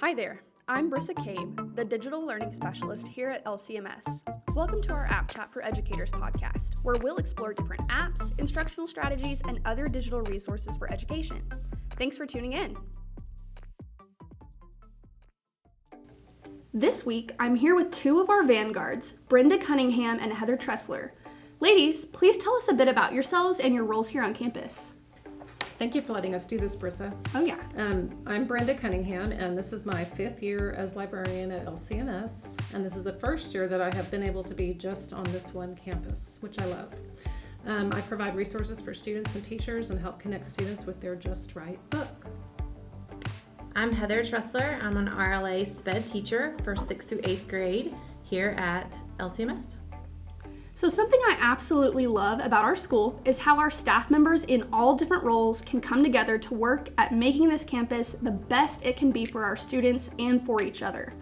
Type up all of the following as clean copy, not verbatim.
Hi there, I'm Brissa Cabe, the Digital Learning Specialist here at LCMS. Welcome to our App Chat for Educators podcast, where we'll explore different apps, instructional strategies, and other digital resources for education. Thanks for tuning in. This week, I'm here with two of our Vanguards, Brenda Cunningham and Heather Tressler. Ladies, please tell us a bit about yourselves and your roles here on campus. Thank you for letting us do this, Brissa. Oh yeah. I'm Brenda Cunningham, and this is my 5th year as librarian at LCMS, and this is the first year that I have been able to be just on this one campus, which I love. I provide resources for students and teachers and help connect students with their Just Right book. I'm Heather Tressler. I'm an RLA SPED teacher for 6th through 8th grade here at LCMS. So something I absolutely love about our school is how our staff members in all different roles can come together to work at making this campus the best it can be for our students and for each other.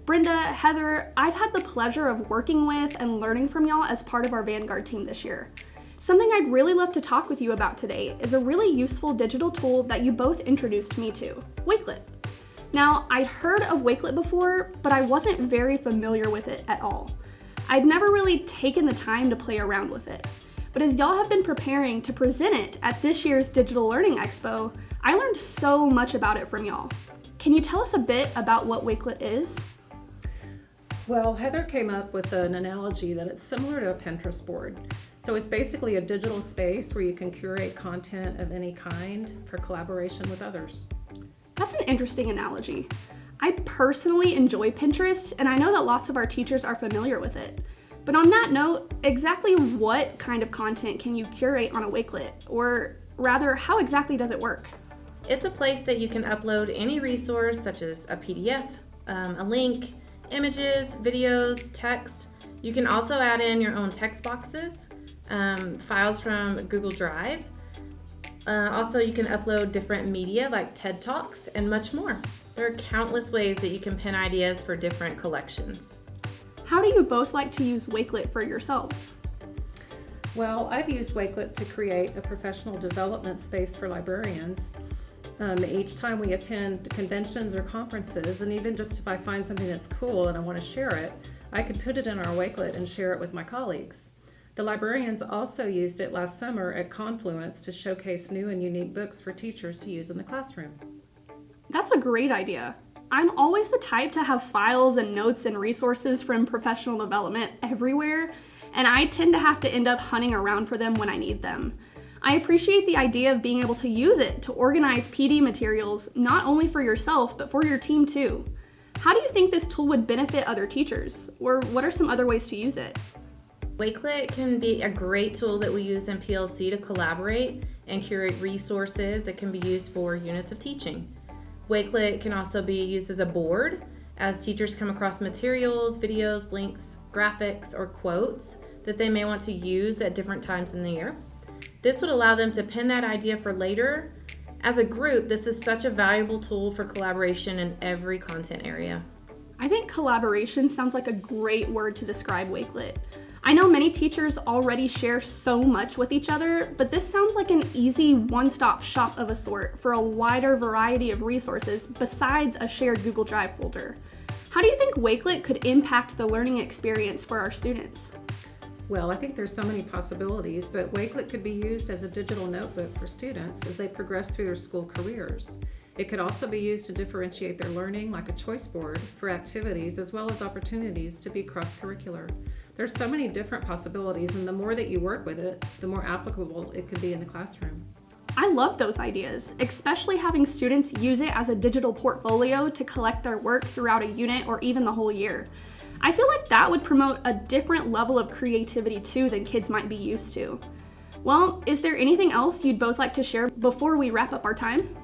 Brenda, Heather, I've had the pleasure of working with and learning from y'all as part of our Vanguard team this year. Something I'd really love to talk with you about today is a really useful digital tool that you both introduced me to, Wakelet. Now, I'd heard of Wakelet before, but I wasn't very familiar with it at all. I'd never really taken the time to play around with it. But as y'all have been preparing to present it at this year's Digital Learning Expo, I learned so much about it from y'all. Can you tell us a bit about what Wakelet is? Well, Heather came up with an analogy that it's similar to a Pinterest board. So it's basically a digital space where you can curate content of any kind for collaboration with others. That's an interesting analogy. I personally enjoy Pinterest, and I know that lots of our teachers are familiar with it. But on that note, exactly what kind of content can you curate on a Wakelet? Or rather, how exactly does it work? It's a place that you can upload any resource such as a PDF, a link, images, videos, text. You can also add in your own text boxes, files from Google Drive. Also, you can upload different media like TED Talks and much more. There are countless ways that you can pin ideas for different collections. How do you both like to use Wakelet for yourselves? Well, I've used Wakelet to create a professional development space for librarians. Each time we attend conventions or conferences, and even just if I find something that's cool and I want to share it, I can put it in our Wakelet and share it with my colleagues. The librarians also used it last summer at Confluence to showcase new and unique books for teachers to use in the classroom. That's a great idea. I'm always the type to have files and notes and resources from professional development everywhere, and I tend to have to end up hunting around for them when I need them. I appreciate the idea of being able to use it to organize PD materials not only for yourself, but for your team too. How do you think this tool would benefit other teachers? Or what are some other ways to use it? Wakelet can be a great tool that we use in PLC to collaborate and curate resources that can be used for units of teaching. Wakelet can also be used as a board as teachers come across materials, videos, links, graphics, or quotes that they may want to use at different times in the year. This would allow them to pin that idea for later. As a group, this is such a valuable tool for collaboration in every content area. I think collaboration sounds like a great word to describe Wakelet. I know many teachers already share so much with each other, but this sounds like an easy one-stop shop of a sort for a wider variety of resources besides a shared Google Drive folder. How do you think Wakelet could impact the learning experience for our students? Well, I think there's so many possibilities, but Wakelet could be used as a digital notebook for students as they progress through their school careers. It could also be used to differentiate their learning like a choice board for activities as well as opportunities to be cross-curricular. There's so many different possibilities, and the more that you work with it, the more applicable it could be in the classroom. I love those ideas, especially having students use it as a digital portfolio to collect their work throughout a unit or even the whole year. I feel like that would promote a different level of creativity too than kids might be used to. Well, is there anything else you'd both like to share before we wrap up our time?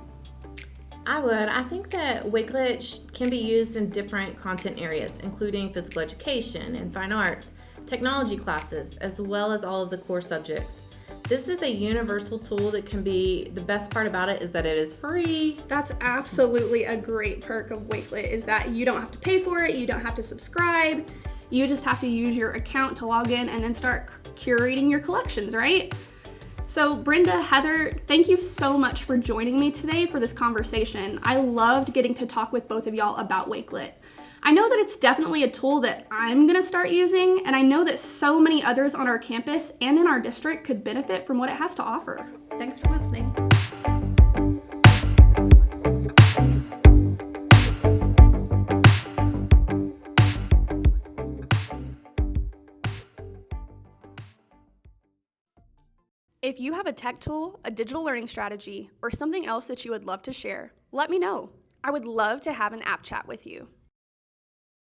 I would. I think that Wakelet can be used in different content areas, including physical education and fine arts, technology classes, as well as all of the core subjects. This is a universal tool that can be, the best part about it is that it is free. That's absolutely a great perk of Wakelet, is that you don't have to pay for it, you don't have to subscribe, you just have to use your account to log in and then start curating your collections, right? So Brenda, Heather, thank you so much for joining me today for this conversation. I loved getting to talk with both of y'all about Wakelet. I know that it's definitely a tool that I'm going to start using, and I know that so many others on our campus and in our district could benefit from what it has to offer. Thanks for listening. If you have a tech tool, a digital learning strategy, or something else that you would love to share, let me know. I would love to have an app chat with you.